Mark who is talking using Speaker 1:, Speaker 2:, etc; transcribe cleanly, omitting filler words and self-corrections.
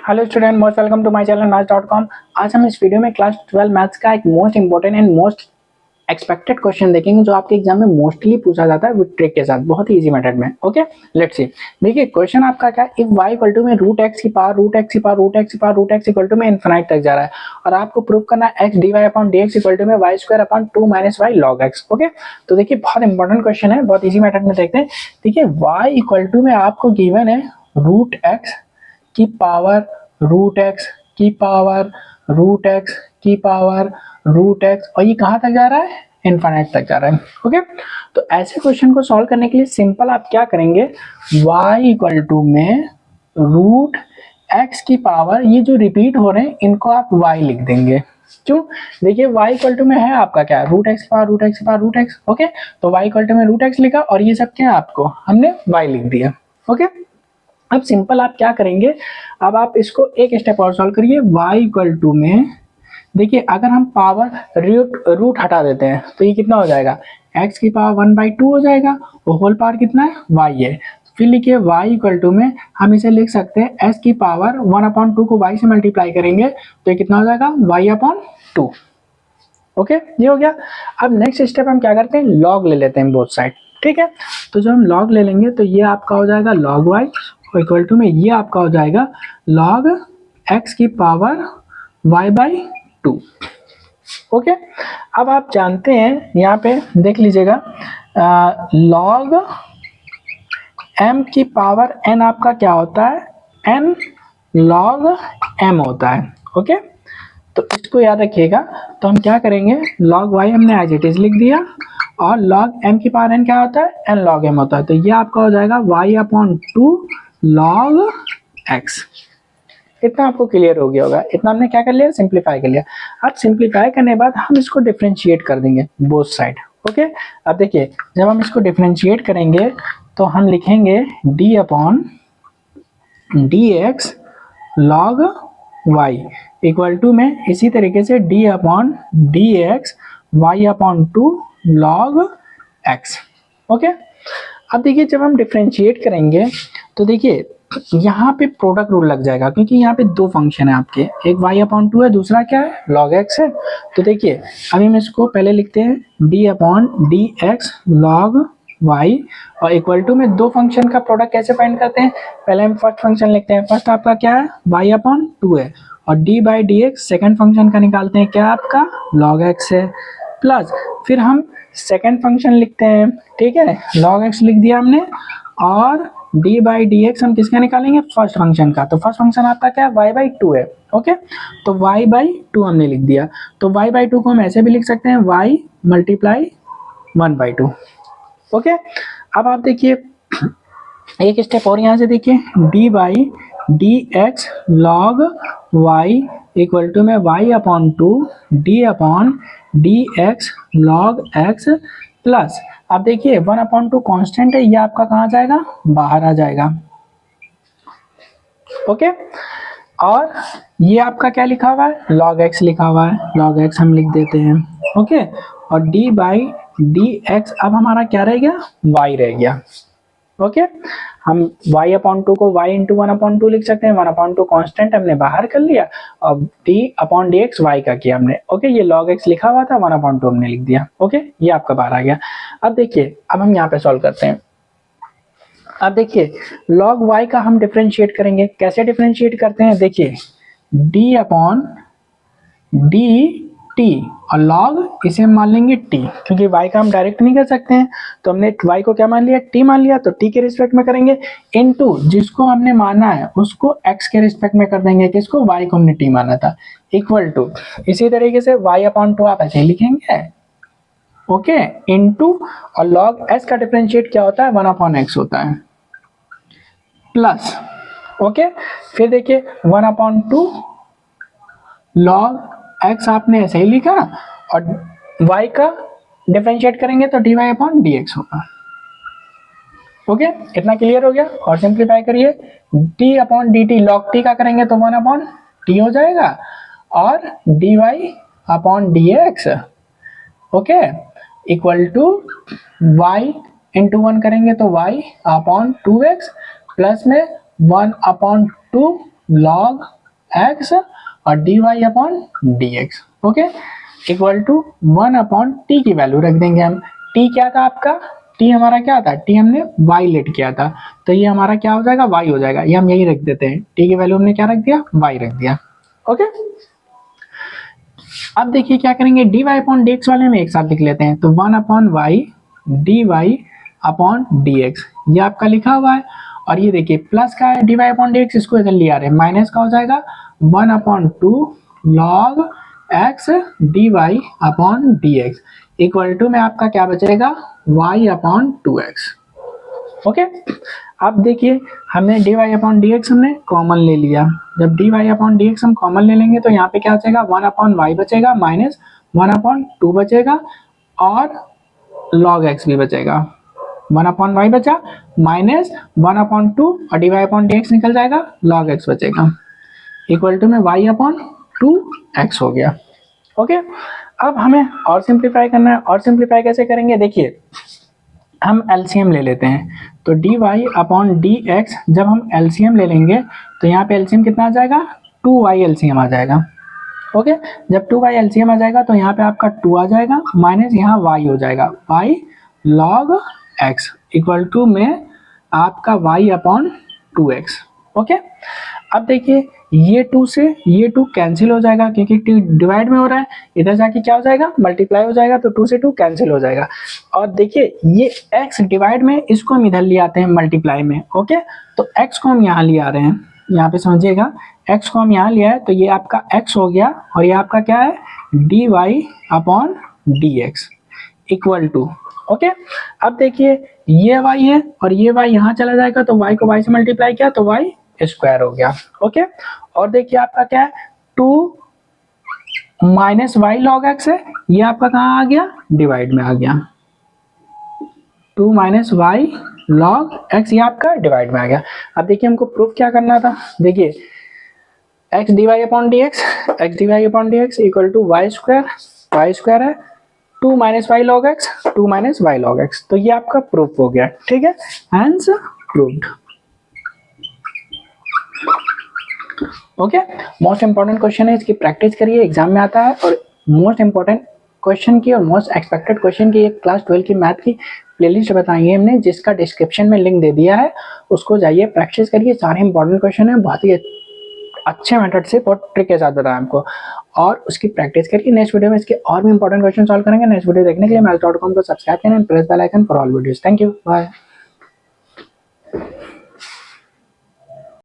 Speaker 1: Hello student, most welcome to my channel maths.com। आज हम इस वीडियो में क्लास 12 मैथ्स का एक most important and most expected question देखेंगे जो आपके एग्जाम में मोस्टली पूछा जाता है विद ट्रिक के साथ, बहुत ही इजी मेथड में। Okay, let's see. देखिए क्वेश्चन आपका क्या है, इफ y इक्वल टू में रूट एक्स की पावर रूट एक्स की पावर रूट एक्स की power root x equal to में इनफिनाइट तक जा रहा है और आपको प्रूव करना है x D Y upon D x equal to में y square upon 2 minus Y log x. Okay, तो देखिए बहुत इंपॉर्टेंट क्वेश्चन है, बहुत ईजी मेथड में देखते हैं। देखिए y इक्वल टू में आपको गिवन है रूट एक्स की पावर रूट एक्स की पावर रूट एक्स की पावर रूट एक्स और ये कहाँ तक जा रहा है, इनफाइनाइट तक जा रहा है। ओके, तो ऐसे क्वेश्चन को सॉल्व करने के लिए सिंपल आप क्या करेंगे, y इक्वल टू में रूट एक्स की पावर, ये जो रिपीट हो रहे हैं इनको आप y लिख देंगे। क्यों? देखिए y इक्वल टू में है आपका क्या, रूट एक्स की पावर रूट एक्स की पावर रूट एक्स। ओके, तो y इक्वल टू में रूट एक्स लिखा और ये सब क्या आपको हमने y लिख दिया। ओके, अब सिंपल आप क्या करेंगे, अब आप इसको एक स्टेप और सॉल्व करिए। y इक्वल टू में देखिए अगर हम पावर रूट हटा देते हैं तो ये कितना हो जाएगा, x की पावर 1/2 हो जाएगा और होल पावर कितना है, y है। फिर लिखिए y इक्वल टू में हम इसे लिख सकते हैं s की पावर 1/2 को y से मल्टीप्लाई करेंगे तो ये कितना हो जाएगा, y/2। ओके, ये हो गया। अब नेक्स्ट स्टेप हम क्या करते हैं, लॉग ले लेते हैं बोथ साइड। ठीक है, तो जब हम लॉग ले लेंगे तो ये आपका हो जाएगा लॉग y इक्वल टू में ये आपका हो जाएगा लॉग x की पावर y/2। ओके, अब आप जानते हैं यहाँ पे देख लीजिएगा लॉग m की पावर n आपका क्या होता है, n log m होता है। ओके, तो इसको याद रखिएगा। तो हम क्या करेंगे, log y हमने एज इट इज लिख दिया और log m की पावर n क्या होता है, n log m होता है। तो ये आपका हो जाएगा y/2 log x। इतना आपको क्लियर हो गया होगा। इतना हमने क्या कर लिया, सिंप्लीफाई कर लिया। अब सिंप्लीफाई करने के बाद हम इसको डिफरेंशिएट कर देंगे बोथ साइड। ओके, अब देखिए जब हम इसको डिफरेंशिएट करेंगे तो हम लिखेंगे d/dx log y equal to में इसी तरीके से d/dx y/2 log x। Okay, अब देखिए जब हम डिफरेंशिएट करेंगे तो देखिए यहाँ पे प्रोडक्ट रूल लग जाएगा क्योंकि यहाँ पे दो फंक्शन है आपके, एक y/2 है, दूसरा क्या है, log x है। तो देखिए अभी हम इसको पहले लिखते हैं d/dx log y और इक्वल टू में दो फंक्शन का प्रोडक्ट कैसे फाइंड करते हैं, पहले हम फर्स्ट फंक्शन लिखते हैं। फर्स्ट आपका क्या है, y/2 है और d/dx सेकंड फंक्शन का निकालते हैं, क्या आपका log x है। प्लस फिर हम सेकंड फंक्शन लिखते हैं, ठीक है, log x लिख दिया हमने और d/dx हम किसका निकालेंगे, फर्स्ट फंक्शन का। तो फर्स्ट फंक्शन आपका क्या है, y/2 है। ओके, तो y/2 हमने लिख दिया। तो y/2 को हम ऐसे भी लिख सकते हैं y × 1/2। ओके, अब आप देखिए एक स्टेप और यहाँ से देखिए d/dx log y equal to में y/2 d/dx log x plus अब देखिए 1/2 कांस्टेंट है, ये आपका कहाँ जाएगा, बाहर आ जाएगा। ओके, और ये आपका क्या लिखा हुआ है, log x लिखा हुआ है, log x हम लिख देते हैं। ओके, और d/dx अब हमारा क्या रह गया, y रह गया। ओके, हम y/2 को y × 1/2 लिख सकते हैं, 1/2 कांस्टेंट हमने बाहर कर लिया और d/dx y का किया हमने। ओके, ये log x लिखा हुआ था, 1/2 हमने लिख दिया। ओके, ये आपका बाहर आ गया। अब देखिए अब हम यहाँ पे सॉल्व करते हैं। अब देखिए log y का हम डिफरेंशिएट करेंगे, कैसे डिफरेंशिएट करते हैं, देखिए d/dt और log इसे हम मान लेंगे t, क्योंकि y का हम डायरेक्ट नहीं कर सकते हैं तो हमने y को क्या मान लिया, t मान लिया, तो t के रिस्पेक्ट में करेंगे इनटू जिसको हमने माना है उसको x के रिस्पेक्ट में कर देंगे, किसको, y को हमने t माना था, इक्वल टू इसी तरीके से y/2 आप ऐसे ही लिखेंगे। ओके, इनटू और log s का डिफरेंशिएट क्या होता है, 1/x होता है, प्लस ओके, फिर देखिए 1/2 log x आपने ऐसे ही लिखा और y का डिफरेंशिएट करेंगे तो dy/dx होगा। ओके, इतना क्लियर हो गया। और सिंप्लीफाई करिए, d/dt log t का करेंगे तो 1/t हो जाएगा और dy/dx okay equal to y × 1 करेंगे तो y/2x प्लस में 1/2 log एक्स और D Y upon D X, okay, equal to 1 upon T की वैल्यू रख देंगे हम। टी क्या था आपका, टी हमारा क्या था, टी हमने वाई लेट किया था, तो ये हमारा क्या हो जाएगा, वाई हो जाएगा, ये हम यही रख देते हैं, टी की वैल्यू हमने क्या रख दिया, वाई रख दिया, ओके। अब देखिए क्या करेंगे, D Y upon D X वाले में एक साथ लिख लेते हैं, तो 1 upon Y D Y upon D X, ये आपका लिखा हुआ है, और ये देखिए प्लस का है D Y upon D X, इसको इधर ले आ रहे हैं, माइनस का हो जाएगा 1 upon 2 log X D Y upon D x, equal to में आपका क्या बचेगा, y अपॉन 2x, ओके। अब देखिए हमने D Y upon D X हमने कॉमन ले लिया, जब D Y upon D X हम कॉमन ले लेंगे तो यहाँ पे क्या बचेगा, 1 अपॉन वाई बचेगा माइनस 1 अपॉन 2 बचेगा, और लॉग एक्स भी बचेगा, 1 अपॉन वाई बचा माइनस 1 अपॉन 2 और D Y upon D X निकल जाएगा, लॉग एक्स बचेगा, इक्वल टू में y अपॉन 2x हो गया, ओके। अब हमें और सिंप्लीफाई करना है, और सिंप्लीफाई कैसे करेंगे, देखिए हम एलसीएम ले लेते हैं, तो D Y upon D X जब हम एलसीएम ले लेंगे तो यहाँ पे एलसीएम कितना आ जाएगा, 2y एलसीएम आ जाएगा, ओके। जब 2y एलसीएम आ जाएगा तो यहाँ पे आपका 2 आ जाएगा माइनस यहाँ y हो जाएगा, y log x equal to में आपका y अपॉन 2x, ओके। अब देखिए ये 2 से ये 2 कैंसिल हो जाएगा क्योंकि डिवाइड में हो रहा है, इधर जाके क्या हो जाएगा, मल्टीप्लाई हो जाएगा, तो 2 से 2 कैंसिल हो जाएगा, और देखिए ये x डिवाइड में, इसको हम इधर ले आते हैं मल्टीप्लाई में, ओके। तो x को हम यहाँ ले आ रहे हैं, यहाँ पे समझिएगा, x को हम यहाँ लिया है तो ये आपका x हो गया, और ये आपका क्या है, D Y upon D x equal to, okay. अब देखिए ये y है और ये y यहाँ चला जाएगा, तो y को y से मल्टीप्लाई किया तो y स्क्वायर हो गया, ओके। और देखिए आपका क्या है, 2 माइनस वाई लॉग एक्स है, ये आपका कहाँ आ गया, डिवाइड में आ गया, 2 माइनस वाई लॉग एक्स ये आपका डिवाइड में आ गया। अब देखिए हमको प्रूफ क्या करना था, देखिए X D Y upon D x equal to Y square है, 2 minus Y log X, 2 minus Y log X, तो ये आपका प्रूफ हो गया, ठीक है, answer proved, okay. Most important question है, इसकी प्रैक्टिस करिए, एग्जाम में आता है, और मोस्ट इंपॉर्टेंट क्वेश्चन की और मोस्ट एक्सपेक्टेड क्वेश्चन की एक क्लास 12 की मैथ की प्लेलिस्ट बताई है हमने, जिसका डिस्क्रिप्शन में लिंक दे दिया है, उसको जाइए प्रैक्टिस करिए, सारे इंपॉर्टेंट क्वेश्चन है, बहुत ही अच्छे मेथड से बहुत ट्रिक के साथ बताया हमको, और उसकी प्रैक्टिस करिए। नेक्स्ट वीडियो में इसके और भी इंपॉर्टेंट क्वेश्चन सॉल्व करेंगे। नेक्स्ट वीडियो देखने के लिए maths.com को सब्सक्राइब करें, press bell icon for all videos. Thank you, bye.